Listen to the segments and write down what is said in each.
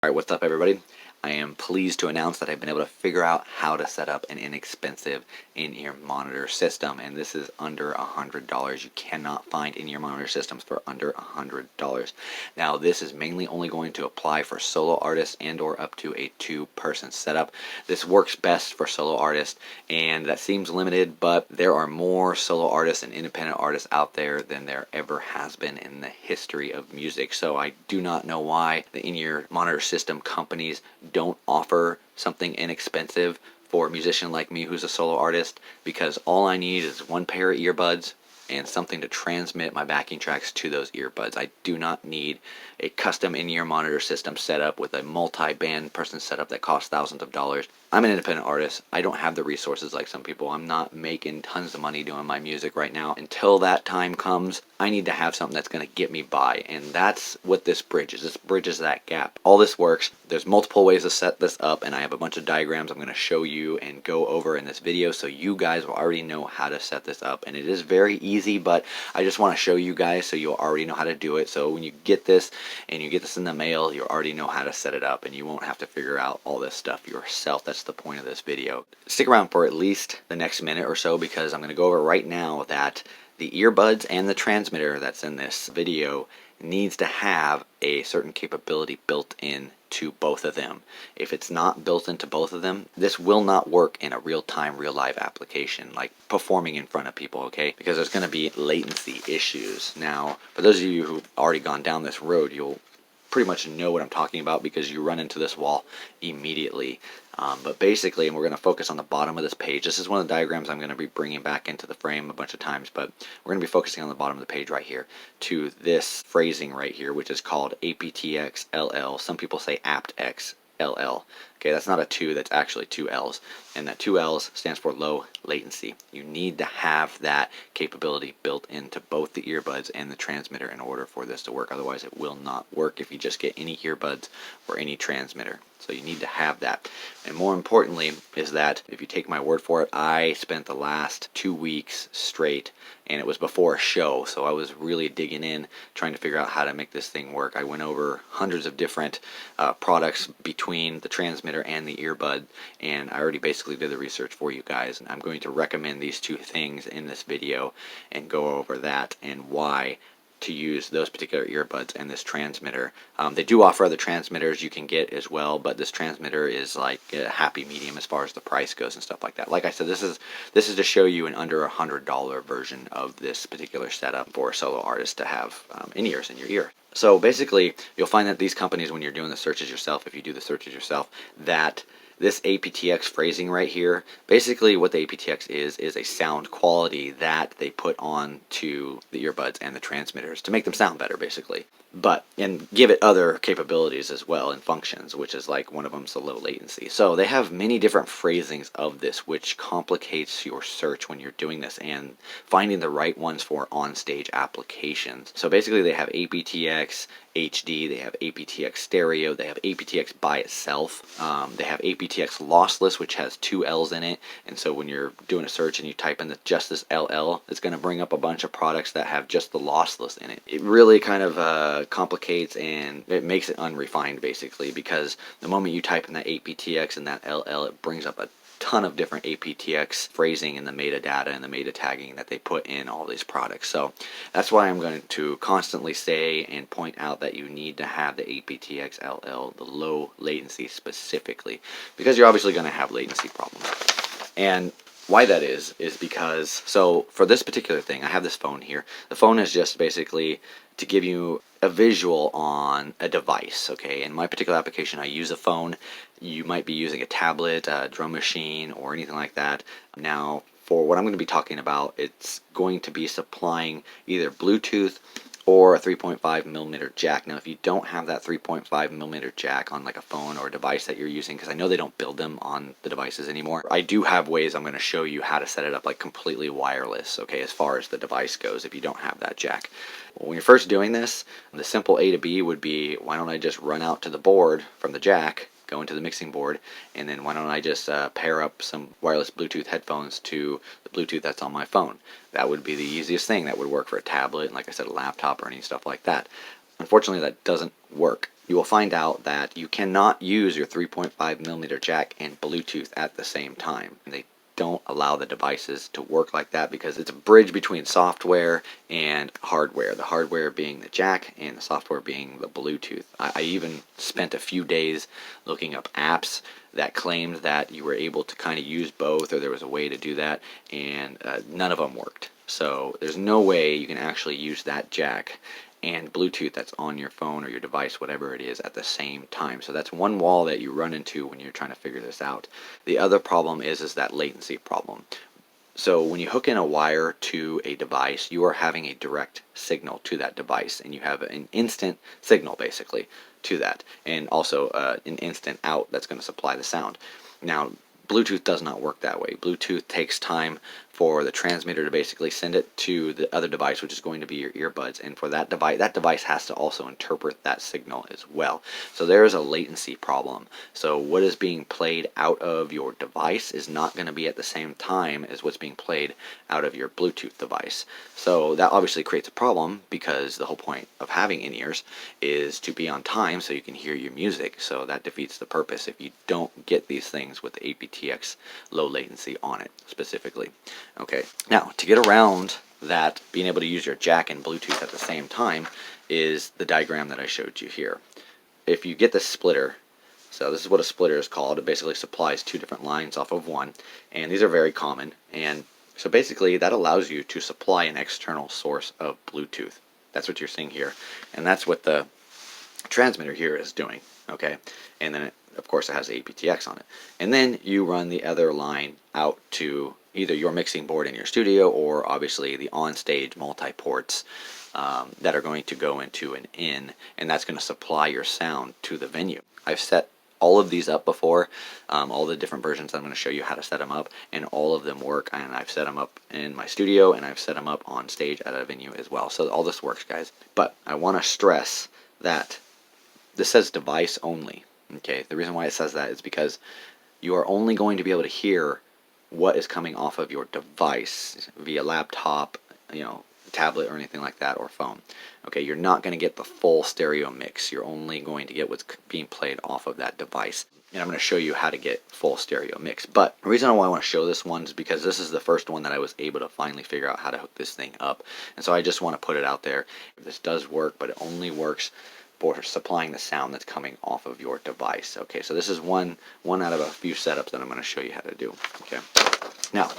Alright, what's up everybody? I am pleased to announce that I've been able to figure out how to set up an inexpensive in-ear monitor system, and this is under $100. You cannot find in-ear monitor systems for under $100. Now this is mainly only going to apply for solo artists and or up to a two-person setup. This works best for solo artists, and that seems limited, but there are more solo artists and independent artists out there than there ever has been in the history of music. So I do not know why the in-ear monitor system companies don't offer something inexpensive for a musician like me who's a solo artist, because all I need is one pair of earbuds and something to transmit my backing tracks to those earbuds. I do not need a custom in-ear monitor system set up with a multi-band person setup that costs thousands of dollars. I'm an independent artist. I don't have the resources like some people. I'm not making tons of money doing my music right now. Until that time comes, I need to have something that's going to get me by, and that's what this bridges. This bridges that gap. All this works. There's multiple ways to set this up, and I have a bunch of diagrams I'm going to show you and go over in this video, so you guys will already know how to set this up. And it is very easy, but I just want to show you guys so you'll already know how to do it. So when you get this and you get this in the mail, you already know how to set it up, and you won't have to figure out all this stuff yourself. That's the point of this video. Stick around for at least the next minute or so, because I'm going to go over right now that the earbuds and the transmitter that's in this video needs to have a certain capability built in to both of them. If it's not built into both of them, this will not work in a real-time, real-life application, like performing in front of people, okay? Because there's going to be latency issues. Now, for those of you who've already gone down this road, you'll pretty much know what I'm talking about because you run into this wall immediately. But basically, and we're going to focus on the bottom of this page. This is one of the diagrams I'm going to be bringing back into the frame a bunch of times, but we're going to be focusing on the bottom of the page right here to this phrasing right here, which is called aptX LL. Some people say aptX LL. Okay, that's not a 2, that's actually 2 L's. And that 2 L's stands for low latency. You need to have that capability built into both the earbuds and the transmitter in order for this to work. Otherwise, it will not work if you just get any earbuds or any transmitter. So you need to have that. And more importantly is that, if you take my word for it, I spent the last 2 weeks straight, and it was before a show, so I was really digging in, trying to figure out how to make this thing work. I went over hundreds of different products between the transmitter and the earbud, and I already basically did the research for you guys, and I'm going to recommend these two things in this video and go over that and why to use those particular earbuds and this transmitter. They do offer other transmitters you can get as well, but this transmitter is like a happy medium as far as the price goes and stuff like that. Like I said, this is to show you an under $100 version of this particular setup for a solo artist to have in-ears in your ear. So basically, you'll find that these companies, when you're doing the searches yourself, if you do the searches yourself, that this aptX phrasing right here, basically what the aptX is a sound quality that they put on to the earbuds and the transmitters to make them sound better, basically. But, and give it other capabilities as well and functions, which is like one of them's the low latency. So they have many different phrasings of this, which complicates your search when you're doing this and finding the right ones for on-stage applications. So basically they have aptX HD, they have aptX stereo, they have aptX by itself, they have aptX lossless, which has 2 L's in it, and so when you're doing a search and you type in just this LL, it's going to bring up a bunch of products that have just the lossless in it. It really kind of complicates, and it makes it unrefined basically, because the moment you type in that aptX and that LL, it brings up a ton of different aptX phrasing in the metadata and the meta tagging that they put in all these products. So that's why I'm going to constantly say and point out that you need to have the aptX LL, the low latency specifically, because you're obviously going to have latency problems. And why that is because, so for this particular thing, I have this phone here. The phone is just basically to give you a visual on a device, okay? In my particular application, I use a phone. You might be using a tablet, a drum machine, or anything like that. Now, for what I'm going to be talking about, it's going to be supplying either Bluetooth or a 3.5mm jack. Now, if you don't have that 3.5mm jack on like a phone or a device that you're using, because I know they don't build them on the devices anymore, I do have ways I'm going to show you how to set it up like completely wireless, okay, as far as the device goes if you don't have that jack. Well, when you're first doing this, the simple A to B would be, why don't I just run out to the board from the jack, go into the mixing board, and then why don't I just pair up some wireless Bluetooth headphones to the Bluetooth that's on my phone. That would be the easiest thing that would work for a tablet, and like I said, a laptop or any stuff like that. Unfortunately, that doesn't work you will find out that you cannot use your 3.5mm jack and Bluetooth at the same time. They don't allow the devices to work like that because it's a bridge between software and hardware. The hardware being the jack and the software being the Bluetooth. I even spent a few days looking up apps that claimed that you were able to kind of use both, or there was a way to do that, and none of them worked. So there's no way you can actually use that jack and Bluetooth that's on your phone or your device, whatever it is, at the same time. So that's one wall that you run into when you're trying to figure this out. The other problem is that latency problem. So when you hook in a wire to a device, you are having a direct signal to that device, and you have an instant signal basically to that, and also an instant out that's going to supply the sound. Now, Bluetooth does not work that way. Bluetooth takes time for the transmitter to basically send it to the other device, which is going to be your earbuds, and for that device has to also interpret that signal as well. So there is a latency problem. So what is being played out of your device is not going to be at the same time as what's being played out of your Bluetooth device. So that obviously creates a problem, because the whole point of having in-ears is to be on time so you can hear your music. So that defeats the purpose if you don't get these things with the aptX low latency on it specifically. Okay, now to get around that, being able to use your jack and Bluetooth at the same time, is the diagram that I showed you here. If you get the splitter, so this is what a splitter is called. It basically supplies two different lines off of one, and these are very common. And so basically that allows you to supply an external source of Bluetooth. That's what you're seeing here, and that's what the transmitter here is doing. Okay, and then of course it has aptX on it, and then you run the other line out to either your mixing board in your studio, or obviously the on-stage multi-ports that are going to go into an in, and that's going to supply your sound to the venue. I've set all of these up before, all the different versions. I'm going to show you how to set them up, and all of them work, and I've set them up in my studio, and I've set them up on stage at a venue as well. So all this works, guys. But I want to stress that this says device only. Okay, the reason why it says that is because you are only going to be able to hear what is coming off of your device via laptop, tablet or anything like that, or phone. Okay, you're not going to get the full stereo mix. You're only going to get what's being played off of that device. And I'm going to show you how to get full stereo mix. But the reason why I want to show this one is because this is the first one that I was able to finally figure out how to hook this thing up. And so I just want to put it out there. This does work, but it only works for supplying the sound that's coming off of your device. Okay, so this is one out of a few setups that I'm going to show you how to do. Okay, now,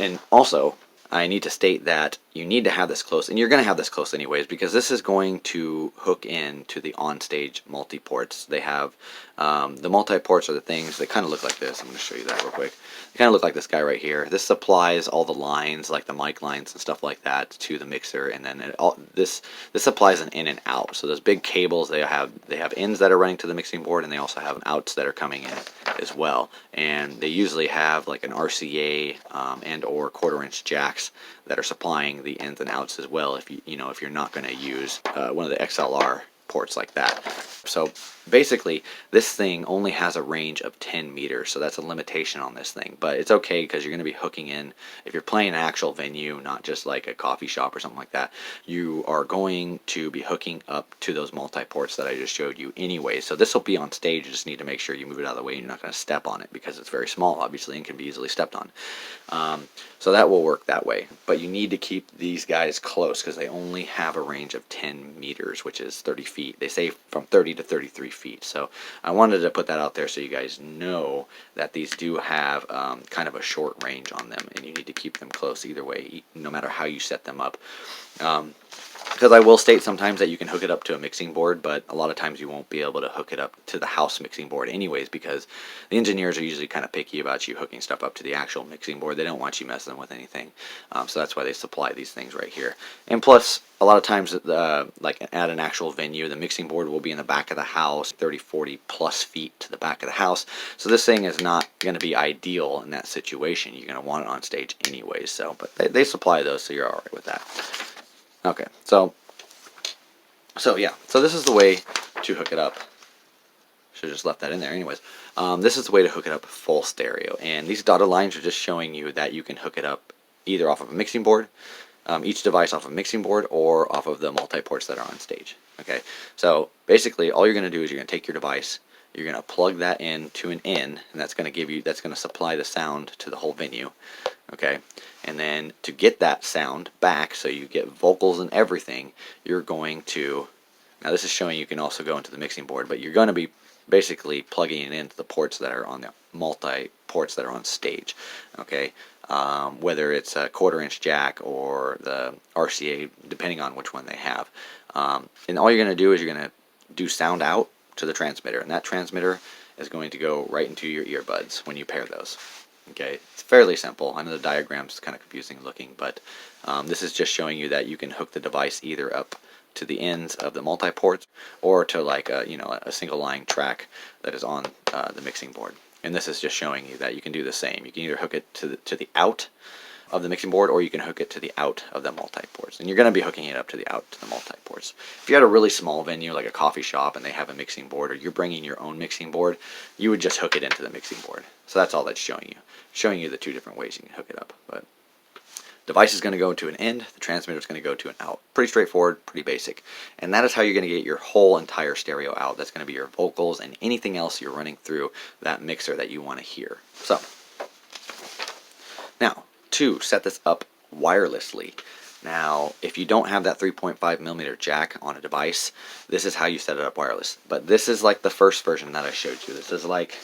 and also I need to state that you need to have this close, and you're going to have this close anyways, because this is going to hook in to the on-stage multi-ports. They have the multi-ports are the things that kind of look like this. I'm going to show you that real quick. They kind of look like this guy right here. This supplies all the lines, like the mic lines and stuff like that, to the mixer, and then this supplies an in and out. So those big cables, they have ins that are running to the mixing board, and they also have outs that are coming in as well. And they usually have like an RCA and or quarter-inch jacks that are supplying the ins and outs as well, if if you're not going to use one of the XLR ports like that. So basically this thing only has a range of 10 meters, so that's a limitation on this thing, but it's okay because you're going to be hooking in, if you're playing an actual venue, not just like a coffee shop or something like that, you are going to be hooking up to those multi-ports that I just showed you anyway. So this will be on stage. You just need to make sure you move it out of the way and you're not going to step on it, because it's very small obviously and can be easily stepped on. So that will work that way, but you need to keep these guys close because they only have a range of 10 meters, which is 30 feet. They say from 30 to 33 feet. So I wanted to put that out there so you guys know that these do have kind of a short range on them, and you need to keep them close either way, no matter how you set them up. Because I will state sometimes that you can hook it up to a mixing board, but a lot of times you won't be able to hook it up to the house mixing board anyways, because the engineers are usually kind of picky about you hooking stuff up to the actual mixing board. They don't want you messing with anything. So that's why they supply these things right here. And plus, a lot of times, like at an actual venue, the mixing board will be in the back of the house, 30, 40 plus feet to the back of the house. So this thing is not going to be ideal in that situation. You're going to want it on stage anyways. So, but they supply those, so you're all right with that. Okay, so yeah, so this is the way to hook it up. Should have just left that in there anyways. This is the way to hook it up full stereo, and these dotted lines are just showing you that you can hook it up either off of a mixing board, each device off of a mixing board or off of the multi-ports that are on stage. Okay, so basically all you're going to do is you're going to take your device, you're going to plug that in to an in, and that's going to supply the sound to the whole venue. Okay, and then to get that sound back, so you get vocals and everything, you're going to, now this is showing you can also go into the mixing board, but you're going to be basically plugging it into the ports that are on the multi-ports that are on stage. Okay, whether it's a 1/4 inch jack or the RCA, depending on which one they have. And all you're going to do is you're going to do sound out to the transmitter, and that transmitter is going to go right into your earbuds when you pair those. Okay, it's fairly simple. I know the diagram's kind of confusing looking, but this is just showing you that you can hook the device either up to the ends of the multi-ports or to like a single line track that is on the mixing board. And this is just showing you that you can do the same. You can either hook it to the out of the mixing board, or you can hook it to the out of the multi-ports. And you're going to be hooking it up to the out to the multi-ports. If you had a really small venue like a coffee shop and they have a mixing board, or you're bringing your own mixing board, you would just hook it into the mixing board. So that's all that's showing you the two different ways you can hook it up. But device is going to go to an end, the transmitter is going to go to an out. Pretty straightforward, pretty basic. And that is how you're going to get your whole entire stereo out. That's going to be your vocals and anything else you're running through that mixer that you want to hear. So, now, to set this up wirelessly. Now, if you don't have that 3.5mm jack on a device, this is how you set it up wireless. But this is like the first version that I showed you. This is like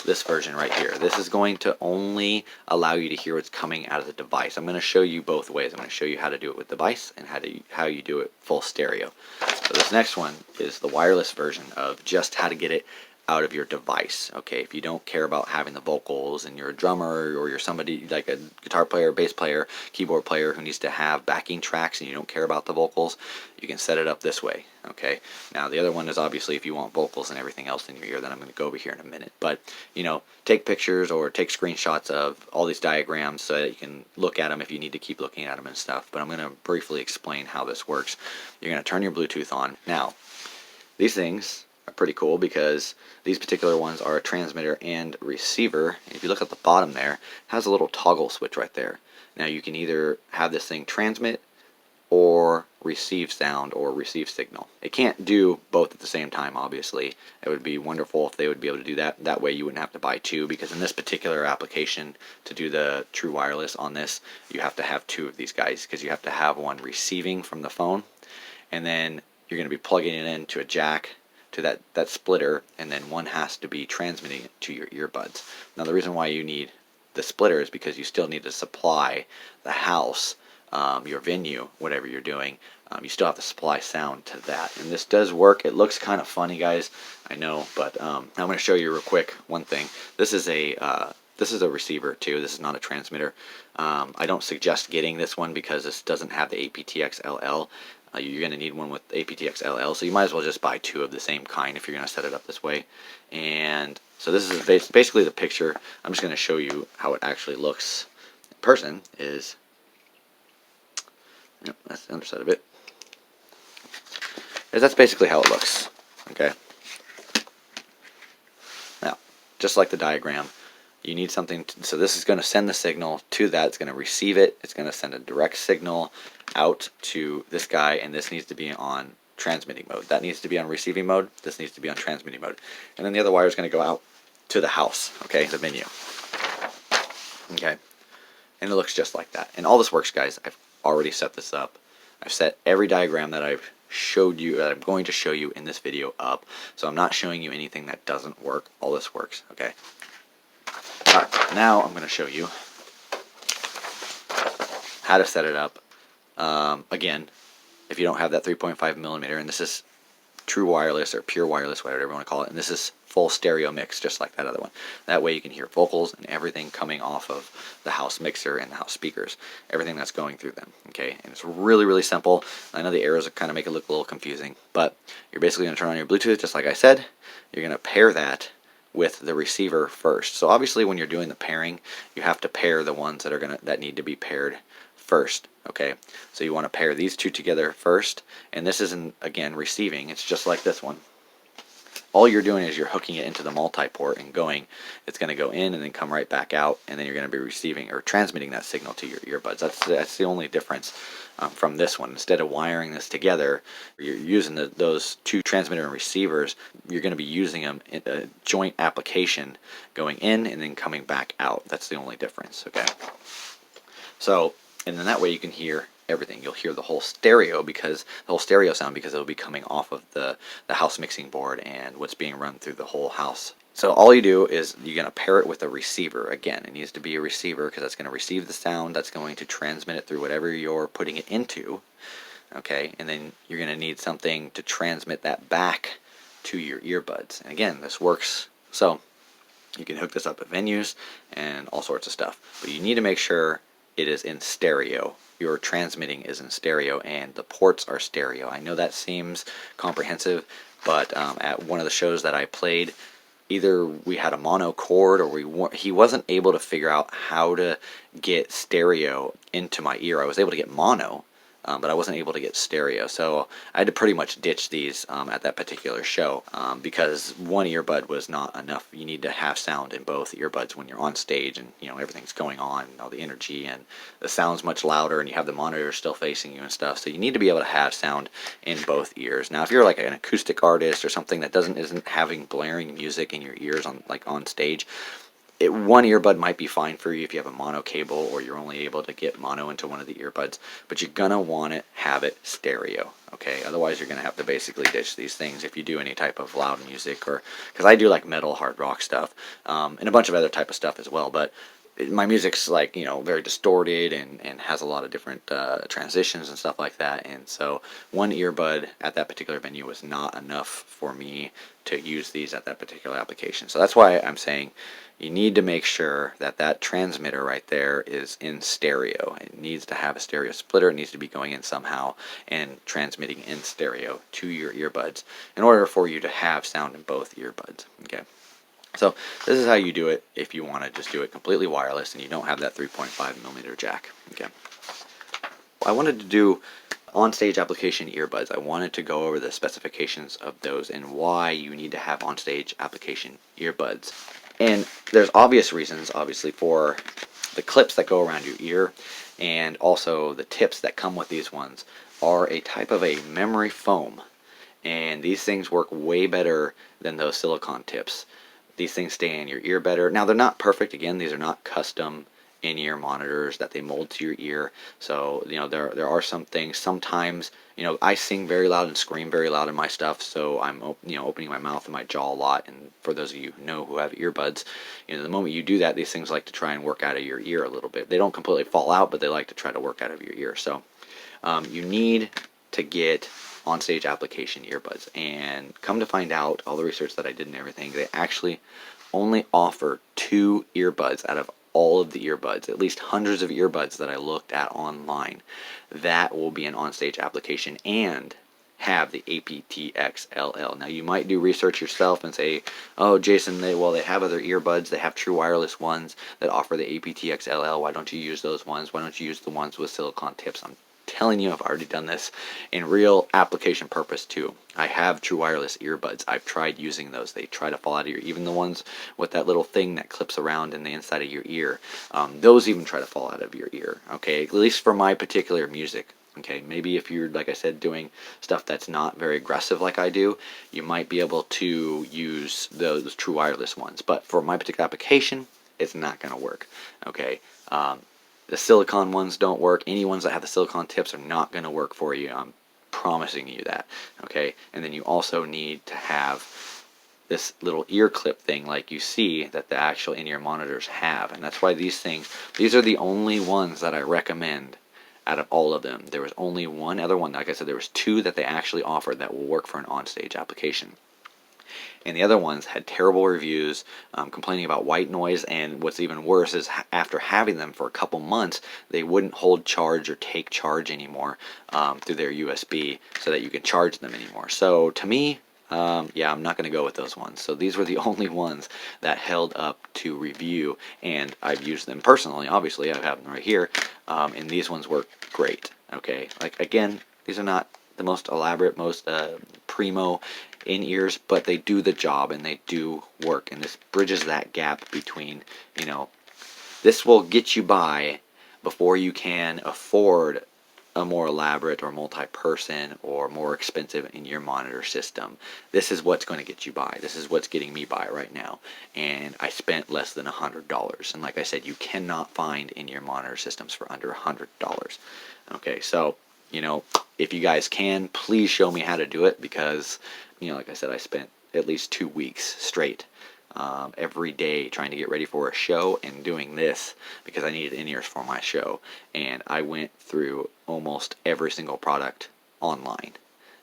this version right here. This is going to only allow you to hear what's coming out of the device. I'm going to show you both ways. I'm going to show you how to do it with device and how you do it full stereo. So this next one is the wireless version of just how to get it out of your device. Okay, if you don't care about having the vocals and you're a drummer or you're somebody like a guitar player, bass player, keyboard player who needs to have backing tracks and you don't care about the vocals, you can set it up this way. Okay, now the other one is obviously if you want vocals and everything else in your ear that I'm going to go over here in a minute. But take pictures or take screenshots of all these diagrams so that you can look at them if you need to keep looking at them and stuff. But I'm going to briefly explain how this works. You're going to turn your Bluetooth on. Now, these things are pretty cool because these particular ones are a transmitter and receiver. If you look at the bottom there, it has a little toggle switch right there. Now you can either have this thing transmit or receive sound or receive signal. It can't do both at the same time, obviously. It would be wonderful if they would be able to do that. That way you wouldn't have to buy two, because in this particular application, to do the true wireless on this, you have to have two of these guys, because you have to have one receiving from the phone, and then you're going to be plugging it into a jack to that splitter, and then one has to be transmitting it to your earbuds. Now the reason why you need the splitter is because you still need to supply the house, your venue, whatever you're doing, you still have to supply sound to that. And this does work. It looks kind of funny, guys, I know, but I'm going to show you real quick one thing. This is a receiver too. This is not a transmitter. I don't suggest getting this one because this doesn't have the aptX LL. You're going to need one with aptX LL, so you might as well just buy two of the same kind if you're going to set it up this way. And so this is basically the picture. I'm just going to show you how it actually looks in person. That's the underside of it. That's basically how it looks. Okay. Now, just like the diagram, you need something, so this is going to send the signal to that. It's going to receive it. It's going to send a direct signal out to this guy, and this needs to be on transmitting mode. That needs to be on receiving mode. This needs to be on transmitting mode. And then the other wire is going to go out to the house, okay, the venue. Okay. And it looks just like that. And all this works, guys. I've already set this up. I've set every diagram that I've showed you, that I'm going to show you in this video up. So I'm not showing you anything that doesn't work. All this works, okay? Alright, now I'm going to show you how to set it up. Again, if you don't have that 3.5mm, and this is true wireless or pure wireless, whatever you want to call it, and this is full stereo mix, just like that other one. That way you can hear vocals and everything coming off of the house mixer and the house speakers, everything that's going through them. Okay, and it's really, really simple. I know the arrows kind of make it look a little confusing, but you're basically going to turn on your Bluetooth, just like I said. You're going to pair that with the receiver first. So obviously when you're doing the pairing, you have to pair the ones that need to be paired first. Okay, so you want to pair these two together first, and this isn't, again, receiving. It's just like this one. all you're doing is you're hooking it into the multi-port and going, it's going to go in and then come right back out, and then you're going to be receiving or transmitting that signal to your earbuds. That's the only difference from this one. Instead of wiring this together, you're using those two transmitter and receivers. You're going to be using them in a joint application, going in and then coming back out. That's the only difference. Okay. So, and then that way you can hear everything. You'll hear the whole stereo sound, because it'll be coming off of the house mixing board and what's being run through the whole house. So all you do is you're going to pair it with a receiver. Again, it needs to be a receiver because that's going to receive the sound, that's going to transmit it through whatever you're putting it into. Okay, and then you're going to need something to transmit that back to your earbuds. And again, this works. So you can hook this up at venues and all sorts of stuff. But you need to make sure it is in stereo. Your transmitting is in stereo and the ports are stereo. I know that seems comprehensive, but at one of the shows that I played, either we had a mono cord or he wasn't able to figure out how to get stereo into my ear. I was able to get mono, but I wasn't able to get stereo. So I had to pretty much ditch these at that particular show because one earbud was not enough. You need to have sound in both earbuds when you're on stage and everything's going on, all the energy, and the sound's much louder and you have the monitor still facing you and stuff. So you need to be able to have sound in both ears. Now if you're like an acoustic artist or something that isn't having blaring music in your ears on stage, one earbud might be fine for you if you have a mono cable or you're only able to get mono into one of the earbuds, but you're going to want to have it stereo, okay? Otherwise, you're going to have to basically ditch these things if you do any type of loud music, or because I do like metal, hard rock stuff, and a bunch of other type of stuff as well, but my music's like, very distorted and has a lot of different transitions and stuff like that, and so one earbud at that particular venue was not enough for me to use these at that particular application. So that's why I'm saying you need to make sure that transmitter right there is in stereo. It needs to have a stereo splitter. It needs to be going in somehow and transmitting in stereo to your earbuds in order for you to have sound in both earbuds. Okay. So this is how you do it if you want to just do it completely wireless and you don't have that 3.5mm jack. Okay. I wanted to do on-stage application earbuds. I wanted to go over the specifications of those and why you need to have on-stage application earbuds. And there's obvious reasons, obviously, for the clips that go around your ear, and also the tips that come with these ones are a type of a memory foam. And these things work way better than those silicone tips. These things stay in your ear better. Now, they're not perfect. Again, these are not custom in-ear monitors that they mold to your ear. So, there are some things. Sometimes, I sing very loud and scream very loud in my stuff, so I'm, opening my mouth and my jaw a lot. And for those of you who have earbuds, the moment you do that, these things like to try and work out of your ear a little bit. They don't completely fall out, but they like to try to work out of your ear. So, you need to get on-stage application earbuds. And come to find out, all the research that I did and everything, they actually only offer 2 earbuds out of all of the earbuds, at least hundreds of earbuds that I looked at online, that will be an on-stage application and have the aptX-LL. Now you might do research yourself and say, oh Jason, they have other earbuds, they have true wireless ones that offer the aptX-LL, why don't you use those ones, why don't you use the ones with silicone tips? I'm telling you, I've already done this in real application purpose too. I have true wireless earbuds. I've tried using those. They try to fall out of your, even the ones with that little thing that clips around in the inside of your ear. Those even try to fall out of your ear. Okay, at least for my particular music. Okay, maybe if you're, like I said, doing stuff that's not very aggressive like I do, you might be able to use those true wireless ones. But for my particular application, it's not going to work. Okay. The silicone ones don't work. Any ones that have the silicone tips are not going to work for you. I'm promising you that. Okay, and then you also need to have this little ear clip thing like you see that the actual in-ear monitors have. And that's why these are the only ones that I recommend out of all of them. There was only one other one. Like I said, there was 2 that they actually offered that will work for an on-stage application. And the other ones had terrible reviews, complaining about white noise, and what's even worse is after having them for a couple months, they wouldn't hold charge or take charge anymore through their USB so that you can charge them anymore. So to me, yeah, I'm not going to go with those ones. So these were the only ones that held up to review, and I've used them personally. Obviously, I have them right here, and these ones work great. Okay, like again, these are not the most elaborate, most primo in-ears, but they do the job and they do work, and this bridges that gap between, you know, this will get you by before you can afford a more elaborate or multi-person or more expensive in-ear monitor system. This is what's going to get you by. This is what's getting me by right now. And I spent less than $100. And like I said, you cannot find in-ear monitor systems for under $100. Okay, so, you know, if you guys can, please show me how to do it, because, you know, like I said, I spent at least 2 weeks straight every day trying to get ready for a show and doing this because I needed in-ears for my show. And I went through almost every single product online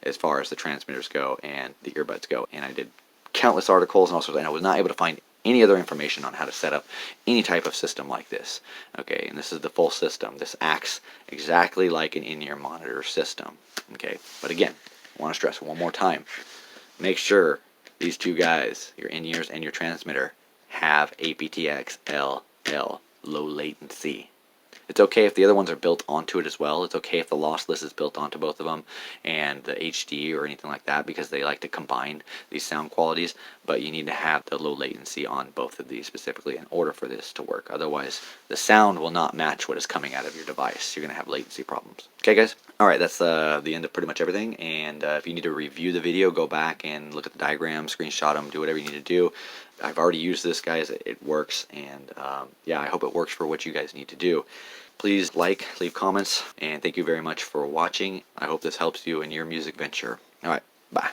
as far as the transmitters go and the earbuds go, and I did countless articles and all sorts, and I was not able to find any other information on how to set up any type of system like this. Okay, and this is the full system. This acts exactly like an in-ear monitor system. Okay, but again, I want to stress one more time, make sure these two guys, your in-ears and your transmitter, have aptX LL, low latency. It's okay if the other ones are built onto it as well. It's okay if the lossless is built onto both of them and the HD or anything like that, because they like to combine these sound qualities, but you need to have the low latency on both of these specifically in order for this to work. Otherwise, the sound will not match what is coming out of your device. You're going to have latency problems. Okay, guys? Alright, that's the end of pretty much everything, and if you need to review the video, go back and look at the diagrams, screenshot them, do whatever you need to do. I've already used this, guys. It works, and yeah, I hope it works for what you guys need to do. Please like, leave comments, and thank you very much for watching. I hope this helps you in your music venture. Alright, bye.